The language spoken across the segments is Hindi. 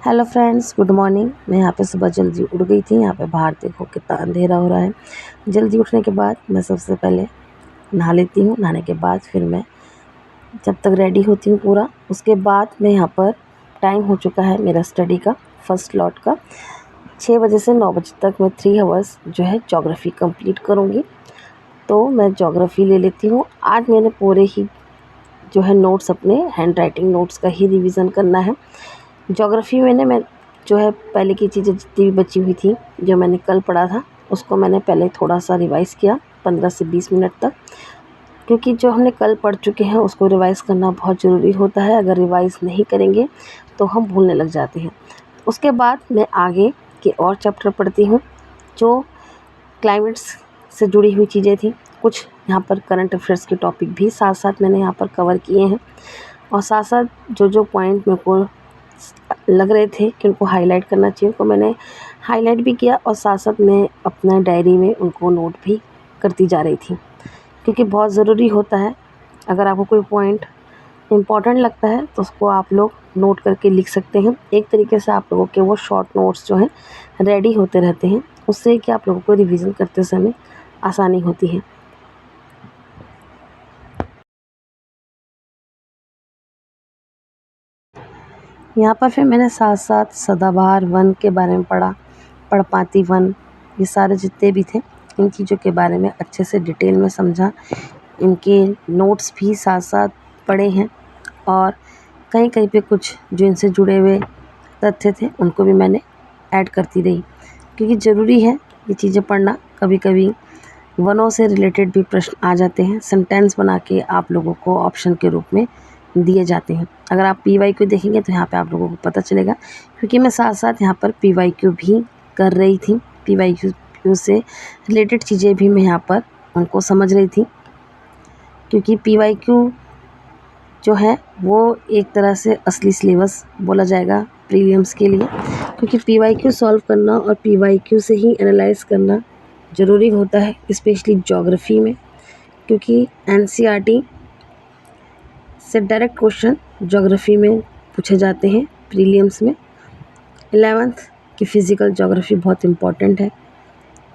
Hello friends, good morning. मैं यहाँ पे सुबह जल्दी उठ गई थी। यहाँ पे बाहर देखो कितना अंधेरा हो रहा है। जल्दी उठने के बाद मैं सबसे पहले नहा लेती हूँ। नहाने के बाद फिर मैं जब तक रेडी होती हूँ पूरा, उसके बाद मैं यहाँ पर टाइम हो चुका है मेरा स्टडी का, फर्स्ट लॉट का। 6 बजे से 9 बजे तक मैं 3 आवर्स जो है ज्योग्राफ़ी कंप्लीट करूँगी। तो मैं ज्योग्राफ़ी ले लेती हूँ। आज मैंने पूरे ही जो है नोट्स, अपने हैंड राइटिंग नोट्स का ही रिवीज़न करना है। ज्योग्राफ़ी में मैं जो है पहले की चीज़ें जितनी भी बची हुई थी, जो मैंने कल पढ़ा था, उसको मैंने पहले थोड़ा-सा रिवाइज़ किया 15 से 20 मिनट तक, क्योंकि जो हमने कल पढ़ चुके हैं उसको रिवाइज़ करना बहुत ज़रूरी होता है। अगर रिवाइज़ नहीं करेंगे तो हम भूलने लग जाते हैं। उसके बाद मैं आगे के और चैप्टर पढ़ती हूँ, जो क्लाइमेट्स से जुड़ी हुई चीज़ें थी। कुछ यहाँ पर करंट अफेयर्स के टॉपिक भी साथ-साथ मैंने यहाँ पर कवर किए हैं, और साथ-साथ जो पॉइंट मेरे को लग रहे थे कि उनको हाईलाइट करना चाहिए, उनको मैंने हाईलाइट भी किया, और साथ-साथ मैं अपना डायरी में उनको नोट भी करती जा रही थी, क्योंकि बहुत ज़रूरी होता है। अगर आपको कोई पॉइंट इम्पॉर्टेंट लगता है तो उसको आप लोग नोट करके लिख सकते हैं। एक तरीके से आप लोगों के वो शॉर्ट नोट्स जो हैं रेडी होते रहते हैं, उससे कि आप लोगों को रिवीज़न करते समय आसानी होती है। यहाँ पर फिर मैंने साथ-साथ सदाबहार वन के बारे में पढ़ा, पर्णपाती वन, ये सारे जितने भी थे, इन चीज़ों के बारे में अच्छे से डिटेल में समझा। इनके नोट्स भी साथ-साथ पढ़े हैं, और कहीं-कहीं पे कुछ जो इनसे जुड़े हुए तथ्य थे, उनको भी मैंने ऐड करती रही, क्योंकि ज़रूरी है ये चीज़ें पढ़ना। कभी-कभी वनों से रिलेटेड भी प्रश्न आ जाते हैं, सेंटेंस बना के आप लोगों को ऑप्शन के रूप में दिए जाते हैं। अगर आप पीवाईक्यू देखेंगे तो यहाँ पे आप लोगों को पता चलेगा, क्योंकि मैं साथ-साथ यहाँ पर पीवाईक्यू भी कर रही थी। पीवाईक्यू से रिलेटेड चीज़ें भी मैं यहाँ पर उनको समझ रही थी, क्योंकि पीवाईक्यू जो है वो एक तरह से असली सिलेबस बोला जाएगा प्रीलिम्स के लिए, क्योंकि पीवाईक्यू सॉल्व करना और पीवाईक्यू से ही एनालाइज़ करना ज़रूरी होता है, स्पेशली ज्योग्राफ़ी में, क्योंकि एनसीईआरटी से डायरेक्ट क्वेश्चन ज्योग्राफ़ी में पूछे जाते हैं प्रीलिम्स में। 11th की फ़िज़िकल ज्योग्राफ़ी बहुत इम्पॉर्टेंट है,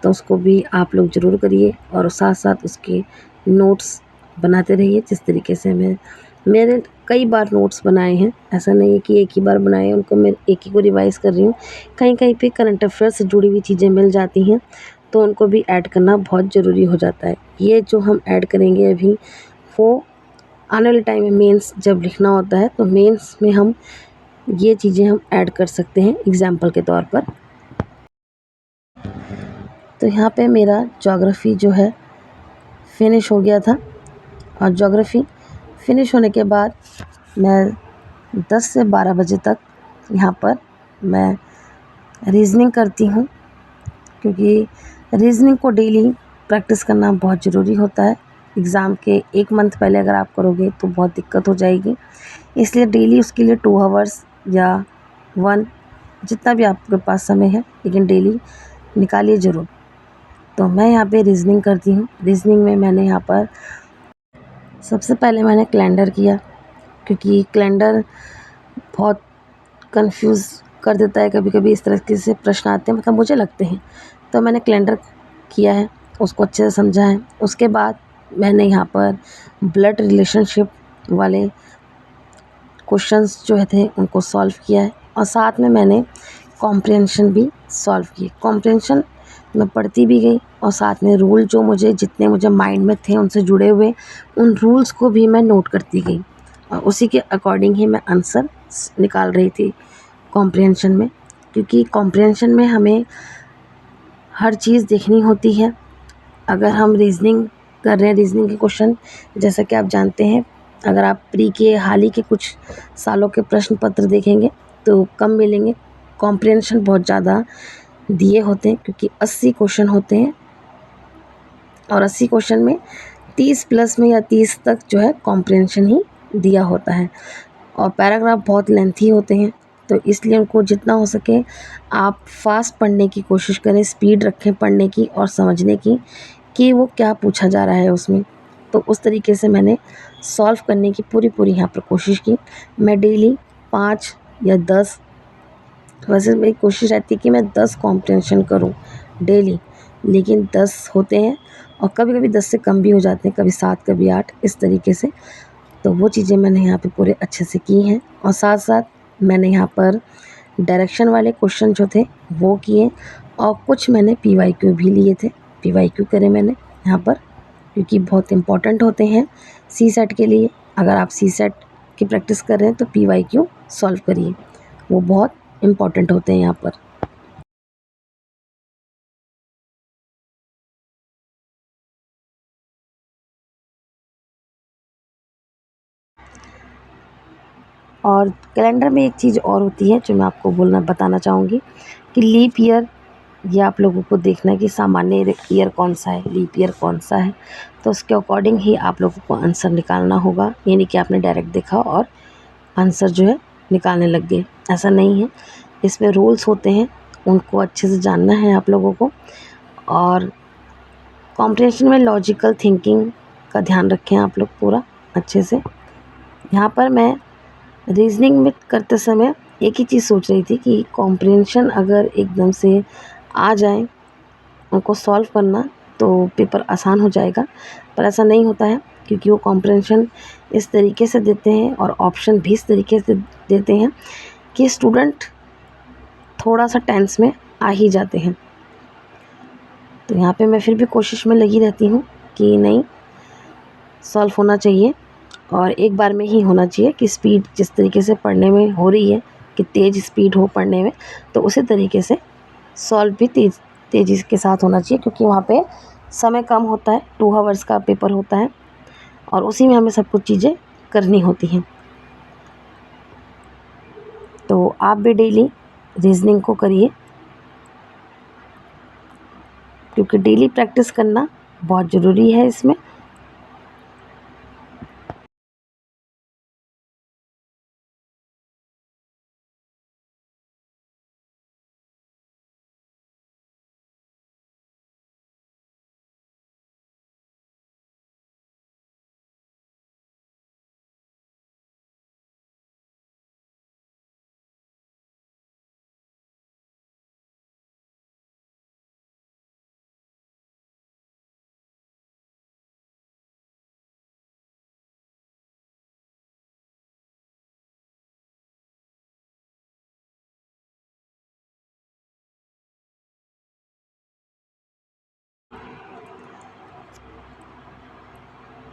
तो उसको भी आप लोग ज़रूर करिए, और साथ-साथ उसके नोट्स बनाते रहिए। जिस तरीके से मैंने कई बार नोट्स बनाए हैं, ऐसा नहीं है कि एक ही बार बनाए हैं, उनको मैं एक ही को रिवाइज़ कर रही हूँ। कहीं-कहीं पे करंट अफेयर्स से जुड़ी हुई चीज़ें मिल जाती हैं, तो उनको भी ऐड करना बहुत ज़रूरी हो जाता है। ये जो हम ऐड करेंगे अभी, वो आने वाले टाइम में मेंस जब लिखना होता है, तो मेंस में हम ये चीज़ें हम ऐड कर सकते हैं एग्ज़ाम्पल के तौर पर। तो यहाँ पे मेरा ज्योग्राफ़ी जो है फिनिश हो गया था, और ज्योग्राफ़ी फिनिश होने के बाद मैं 10 से 12 बजे तक यहाँ पर मैं रीज़निंग करती हूँ, क्योंकि रीज़निंग को डेली प्रैक्टिस करना बहुत ज़रूरी होता है। एग्ज़ाम के 1 मंथ पहले अगर आप करोगे तो बहुत दिक्कत हो जाएगी, इसलिए डेली उसके लिए 2 आवर्स या 1, जितना भी आपके पास समय है, लेकिन डेली निकालिए ज़रूर। तो मैं यहाँ पे रीज़निंग करती हूँ। रीज़निंग में मैंने यहाँ पर सबसे पहले मैंने कैलेंडर किया, क्योंकि कैलेंडर बहुत कंफ्यूज कर देता है। कभी-कभी इस तरह के से प्रश्न आते हैं, मतलब मुझे लगते हैं, तो मैंने कैलेंडर किया है, उसको अच्छे से समझा है। उसके बाद मैंने यहाँ पर ब्लड रिलेशनशिप वाले क्वेश्चंस जो थे उनको सॉल्व किया है, और साथ में मैंने कॉम्प्रिहेंशन भी सॉल्व किए। कॉम्प्रिहेंशन मैं पढ़ती भी गई, और साथ में रूल जो जितने मुझे माइंड में थे उनसे जुड़े हुए उन रूल्स को भी मैं नोट करती गई, और उसी के अकॉर्डिंग ही मैं आंसर निकाल रही थी कॉम्प्रिहेंशन में, क्योंकि कॉम्प्रिहेंशन में हमें हर चीज़ देखनी होती है। अगर हम रीज़निंग कर रहे हैं, रीज़निंग के क्वेश्चन जैसा कि आप जानते हैं, अगर आप प्री के हाल ही के कुछ सालों के प्रश्न पत्र देखेंगे तो कम मिलेंगे। कॉम्प्रिहेंशन बहुत ज़्यादा दिए होते हैं, क्योंकि 80 क्वेश्चन होते हैं, और 80 क्वेश्चन में 30 प्लस में या 30 तक जो है कॉम्प्रिहेंशन ही दिया होता है, और पैराग्राफ बहुत लेंथी होते हैं, तो इसलिए उनको जितना हो सके आप फास्ट पढ़ने की कोशिश करें, स्पीड रखें पढ़ने की और समझने की कि वो क्या पूछा जा रहा है उसमें। तो उस तरीके से मैंने सॉल्व करने की पूरी यहाँ पर कोशिश की। मैं डेली 5 या 10 वैसे मेरी कोशिश रहती है कि मैं 10 कॉम्प्रिहेंशन करूँ डेली, लेकिन 10 होते हैं और कभी-कभी 10 से कम भी हो जाते हैं, कभी 7 कभी 8 इस तरीके से। तो वो चीज़ें मैंने यहाँ पे पूरे अच्छे से की हैं और साथ-साथ मैंने यहाँ पर डायरेक्शन वाले क्वेश्चन जो थे वो किए और कुछ मैंने पीवाईक्यू भी लिए थे। पीवाईक्यू करे मैंने यहाँ पर, क्योंकि बहुत इम्पोर्टेंट होते हैं सीसेट के लिए। अगर आप सीसेट की प्रैक्टिस कर रहे हैं तो पीवाईक्यू सॉल्व करिए, वो बहुत इम्पोर्टेंट होते हैं यहाँ पर। और कैलेंडर में एक चीज़ और होती है जो मैं आपको बताना चाहूँगी कि लीप ईयर, ये आप लोगों को देखना है कि सामान्य ईयर कौन सा है, लीप ईयर कौन सा है, तो उसके अकॉर्डिंग ही आप लोगों को आंसर निकालना होगा। ये नहीं कि आपने डायरेक्ट देखा और आंसर जो है निकालने लग गए, ऐसा नहीं है। इसमें रूल्स होते हैं, उनको अच्छे से जानना है आप लोगों को। और कॉम्प्रिहेंशन में लॉजिकल थिंकिंग का ध्यान रखें आप लोग पूरा अच्छे से। यहाँ पर मैं रीजनिंग में करते समय एक ही चीज़ सोच रही थी कि कॉम्प्रिहेंशन अगर एकदम से आ जाए उनको सॉल्व करना तो पेपर आसान हो जाएगा, पर ऐसा नहीं होता है, क्योंकि वो कॉम्प्रिहेंशन इस तरीके से देते हैं और ऑप्शन भी इस तरीके से देते हैं कि स्टूडेंट थोड़ा सा टेंस में आ ही जाते हैं। तो यहाँ पे मैं फिर भी कोशिश में लगी रहती हूँ कि नहीं, सॉल्व होना चाहिए और एक बार में ही होना चाहिए, कि स्पीड जिस तरीके से पढ़ने में हो रही है कि तेज़ स्पीड हो पढ़ने में, तो उसी तरीके से सॉल्व भी तेज़ी के साथ होना चाहिए, क्योंकि वहाँ पे समय कम होता है, 2 आवर्स का पेपर होता है और उसी में हमें सब कुछ चीज़ें करनी होती हैं। तो आप भी डेली रीजनिंग को करिए, क्योंकि डेली प्रैक्टिस करना बहुत ज़रूरी है इसमें।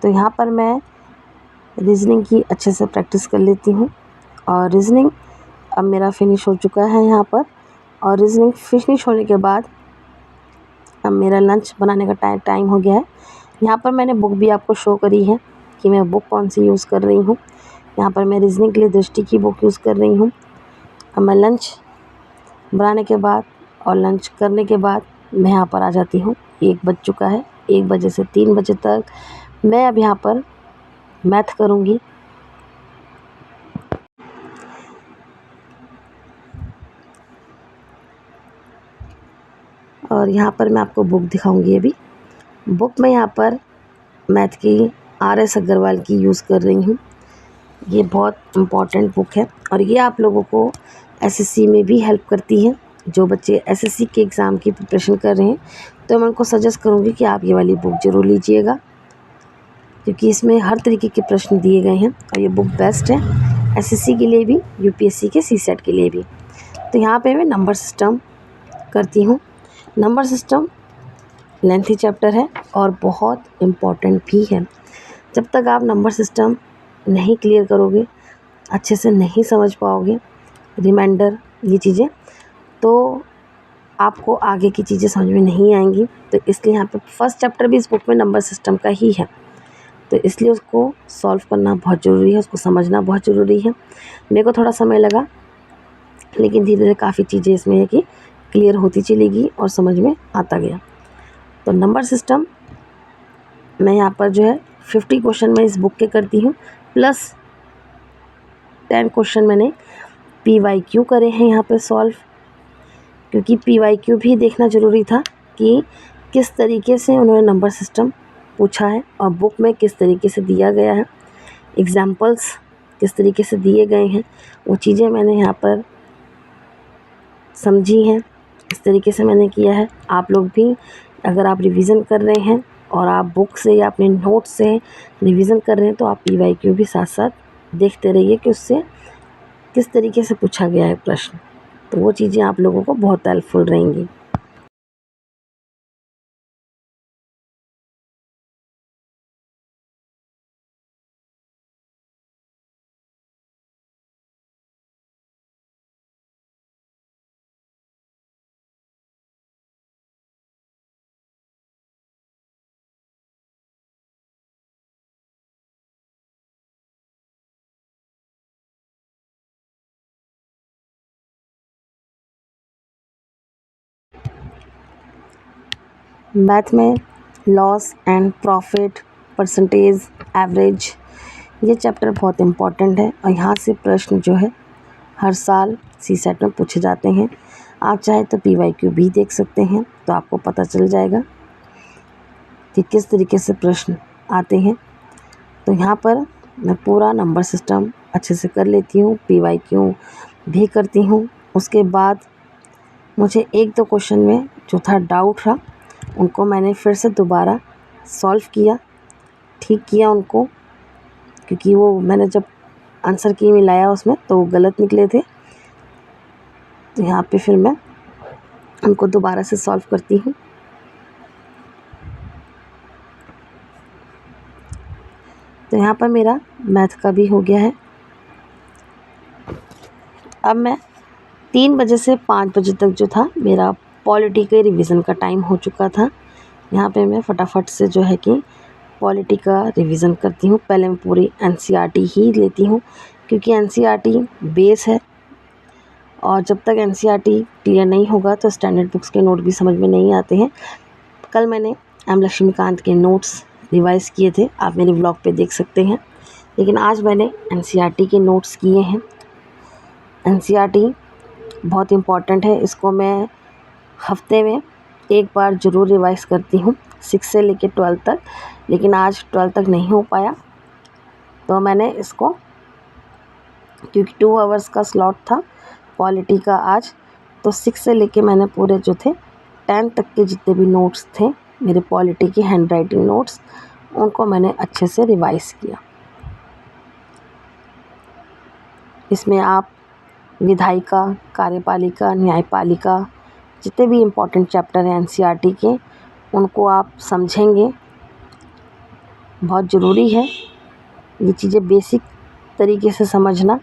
तो यहाँ पर मैं रीजनिंग की अच्छे से प्रैक्टिस कर लेती हूँ और रीजनिंग अब मेरा फिनिश हो चुका है यहाँ पर। और रीजनिंग फिनिश होने के बाद अब मेरा लंच बनाने का टाइम हो गया है। यहाँ पर मैंने बुक भी आपको शो करी है कि मैं बुक कौन सी यूज़ कर रही हूँ। यहाँ पर मैं रीजनिंग के लिए दृष्टि की बुक यूज़ कर रही हूँ। अब मैं लंच बनाने के बाद और लंच करने के बाद मैं यहाँ पर आ जाती हूँ। 1 बज चुका है, 1 बजे से 3 बजे तक मैं अब यहाँ पर मैथ करूँगी। और यहाँ पर मैं आपको बुक दिखाऊंगी अभी। बुक में यहाँ पर मैथ की RS अग्रवाल की यूज़ कर रही हूँ। ये बहुत इम्पॉर्टेंट बुक है और ये आप लोगों को SSC में भी हेल्प करती है। जो बच्चे SSC के एग्ज़ाम की प्रिपरेशन कर रहे हैं तो मैं उनको सजेस्ट करूँगी कि आप ये वाली बुक ज़रूर लीजिएगा, क्योंकि इसमें हर तरीके के प्रश्न दिए गए हैं और ये बुक बेस्ट है SSC के लिए भी, UPSC के CSET के लिए भी। तो यहाँ पे मैं नंबर सिस्टम करती हूँ। नंबर सिस्टम लेंथी चैप्टर है और बहुत इम्पॉर्टेंट भी है। जब तक आप नंबर सिस्टम नहीं क्लियर करोगे, अच्छे से नहीं समझ पाओगे, रिमाइंडर ये चीज़ें, तो आपको आगे की चीज़ें समझ में नहीं आएंगी। तो इसलिए यहाँ पे फर्स्ट चैप्टर भी इस बुक में नंबर सिस्टम का ही है, तो इसलिए उसको सॉल्व करना बहुत ज़रूरी है, उसको समझना बहुत ज़रूरी है। मेरे को थोड़ा समय लगा, लेकिन धीरे धीरे काफ़ी चीज़ें इसमें है कि क्लियर होती चलेगी और समझ में आता गया। तो नंबर सिस्टम मैं यहाँ पर जो है 50 क्वेश्चन मैं इस बुक के करती हूँ, प्लस 10 क्वेश्चन मैंने PYQ करे हैं यहाँ पे सॉल्व, क्योंकि PYQ भी देखना ज़रूरी था कि किस तरीके से उन्होंने नंबर सिस्टम पूछा है और बुक में किस तरीके से दिया गया है, एग्जाम्पल्स किस तरीके से दिए गए हैं, वो चीज़ें मैंने यहाँ पर समझी हैं, इस तरीके से मैंने किया है। आप लोग भी अगर आप रिवीजन कर रहे हैं और आप बुक से या अपने नोट से रिवीजन कर रहे हैं तो आप पीवाईक्यू भी साथ साथ देखते रहिए कि उससे किस तरीके से पूछा गया है प्रश्न, तो वो चीज़ें आप लोगों को बहुत हेल्पफुल रहेंगी। मैथ में loss and profit, percentage, average, ये चैप्टर बहुत इम्पॉर्टेंट है और यहाँ से प्रश्न जो है हर साल सीसेट में पूछे जाते हैं। आप चाहे तो पीवाईक्यू भी देख सकते हैं, तो आपको पता चल जाएगा कि किस तरीके से प्रश्न आते हैं। तो यहाँ पर मैं पूरा नंबर सिस्टम अच्छे से कर लेती हूँ, पीवाईक्यू भी करती हूँ। उसके बाद मुझे एक दो क्वेश्चन में जो था डाउट रहा, उनको मैंने फिर से दोबारा सॉल्व किया, ठीक किया उनको, क्योंकि वो मैंने जब आंसर की मिलाया उसमें तो वो गलत निकले थे। तो यहाँ पे फिर मैं उनको दोबारा से सॉल्व करती हूँ। तो यहाँ पर मेरा मैथ का भी हो गया है। अब मैं 3 बजे से 5 बजे तक जो था मेरा पॉलिटी के रिवीजन का टाइम हो चुका था। यहाँ पे मैं फटाफट से जो है कि पॉलिटी का रिवीजन करती हूँ। पहले मैं पूरी एनसीईआरटी ही लेती हूँ, क्योंकि एनसीईआरटी बेस है और जब तक एनसीईआरटी क्लियर नहीं होगा तो स्टैंडर्ड बुक्स के नोट भी समझ में नहीं आते हैं। कल मैंने एम लक्ष्मीकांत के नोट्स रिवाइज़ किए थे, आप मेरे ब्लॉग पे देख सकते हैं, लेकिन आज मैंने एनसीईआरटी के नोट्स किए हैं। एनसीईआरटी बहुत इम्पॉर्टेंट है, इसको मैं हफ्ते में एक बार ज़रूर रिवाइज़ करती हूँ, 6 से लेकर 12 तक। लेकिन आज 12 तक नहीं हो पाया, तो मैंने इसको, क्योंकि 2 आवर्स का स्लॉट था पॉलिटी का आज, तो 6 से लेके मैंने पूरे जो थे 10 तक के जितने भी नोट्स थे मेरे पॉलिटी के हैंड राइटिंग नोट्स, उनको मैंने अच्छे से रिवाइज़ किया। इसमें आप विधायिका, कार्यपालिका, न्यायपालिका, जितने भी इम्पोर्टेंट चैप्टर हैं एनसीईआरटी के, उनको आप समझेंगे। बहुत ज़रूरी है ये चीज़ें बेसिक तरीके से समझना।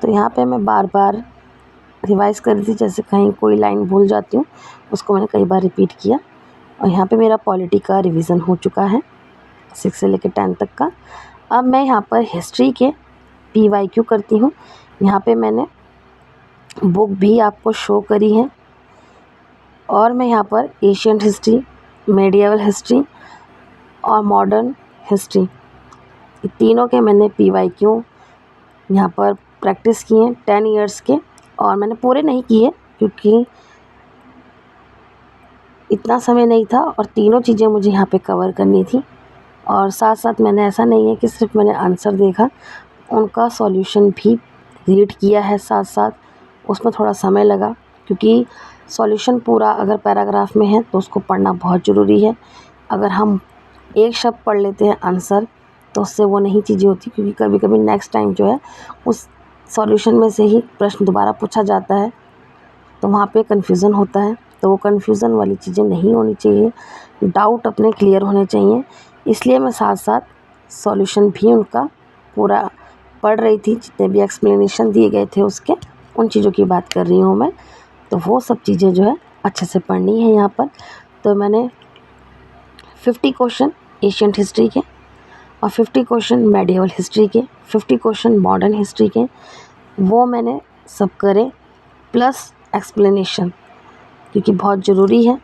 तो यहाँ पे मैं बार बार रिवाइज़ कर रही थी, जैसे कहीं कोई लाइन भूल जाती हूँ उसको मैंने कई बार रिपीट किया। और यहाँ पे मेरा पॉलिटी का रिवीजन हो चुका है 6 से लेकर 10 तक का। अब मैं यहाँ पर हिस्ट्री के पीवाईक्यू करती हूँ। यहाँ पे मैंने बुक भी आपको शो करी है और मैं यहाँ पर एशियंट हिस्ट्री, मेडिएवल हिस्ट्री और मॉडर्न हिस्ट्री, ये तीनों के मैंने पीवाईक्यू यहाँ पर प्रैक्टिस किए 10 इयर्स के। और मैंने पूरे नहीं किए क्योंकि इतना समय नहीं था और तीनों चीज़ें मुझे यहाँ पे कवर करनी थी। और साथ साथ मैंने, ऐसा नहीं है कि सिर्फ मैंने आंसर देखा, उनका सॉल्यूशन भी रीड किया है साथ साथ। उसमें थोड़ा समय लगा क्योंकि सॉल्यूशन पूरा अगर पैराग्राफ में है तो उसको पढ़ना बहुत ज़रूरी है। अगर हम एक शब्द पढ़ लेते हैं आंसर तो उससे वो नहीं चीज़ें होती, क्योंकि कभी कभी नेक्स्ट टाइम जो है उस सॉल्यूशन में से ही प्रश्न दोबारा पूछा जाता है, तो वहाँ पे कन्फ्यूज़न होता है। तो वो कन्फ्यूज़न वाली चीज़ें नहीं होनी चाहिए, डाउट अपने क्लियर होने चाहिए। इसलिए मैं साथ साथ सॉल्यूशन भी उनका पूरा पढ़ रही थी, जितने भी एक्सप्लेनेशन दिए गए थे उसके, उन चीज़ों की बात कर रही हूँ मैं। तो वो सब चीज़ें जो है अच्छे से पढ़नी है यहाँ पर। तो मैंने 50 क्वेश्चन एशियंट हिस्ट्री के और 50 क्वेश्चन मेडिवल हिस्ट्री के, 50 क्वेश्चन मॉडर्न हिस्ट्री के, वो मैंने सब करे, प्लस एक्सप्लेनेशन, क्योंकि बहुत ज़रूरी है।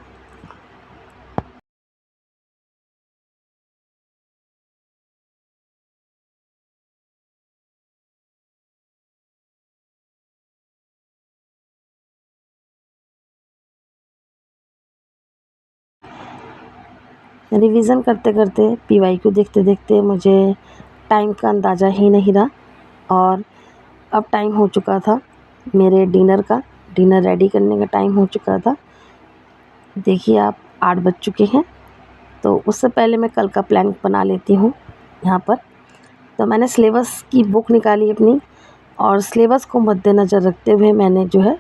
रिवीजन करते करते पीवाईक्यू देखते देखते मुझे टाइम का अंदाज़ा ही नहीं रहा, और अब टाइम हो चुका था मेरे डिनर का, डिनर रेडी करने का टाइम हो चुका था। देखिए आप 8 बज चुके हैं। तो उससे पहले मैं कल का प्लान बना लेती हूँ यहाँ पर। तो मैंने सिलेबस की बुक निकाली अपनी, और सिलेबस को मद्देनज़र रखते हुए मैंने जो है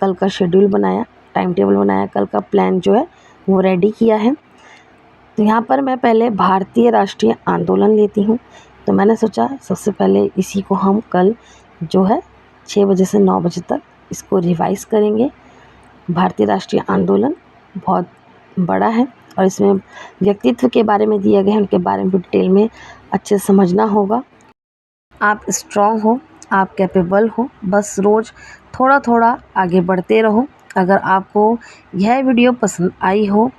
कल का शेड्यूल बनाया, टाइम टेबल बनाया, कल का प्लान जो है वो रेडी किया है। तो यहाँ पर मैं पहले भारतीय राष्ट्रीय आंदोलन लेती हूँ। तो मैंने सोचा सबसे पहले इसी को हम कल जो है 6 बजे से 9 बजे तक इसको रिवाइज़ करेंगे। भारतीय राष्ट्रीय आंदोलन बहुत बड़ा है, और इसमें व्यक्तित्व के बारे में दिया गया है, उनके बारे में डिटेल में अच्छे से समझना होगा। आप स्ट्रॉन्ग हो, आप कैपेबल हो, बस रोज़ थोड़ा थोड़ा आगे बढ़ते रहो। अगर आपको यह वीडियो पसंद आई हो,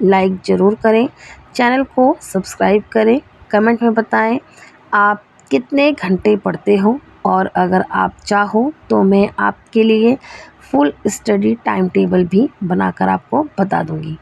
लाइक ज़रूर करें, चैनल को सब्सक्राइब करें, कमेंट में बताएं आप कितने घंटे पढ़ते हो, और अगर आप चाहो तो मैं आपके लिए फुल स्टडी टाइम टेबल भी बनाकर आपको बता दूंगी।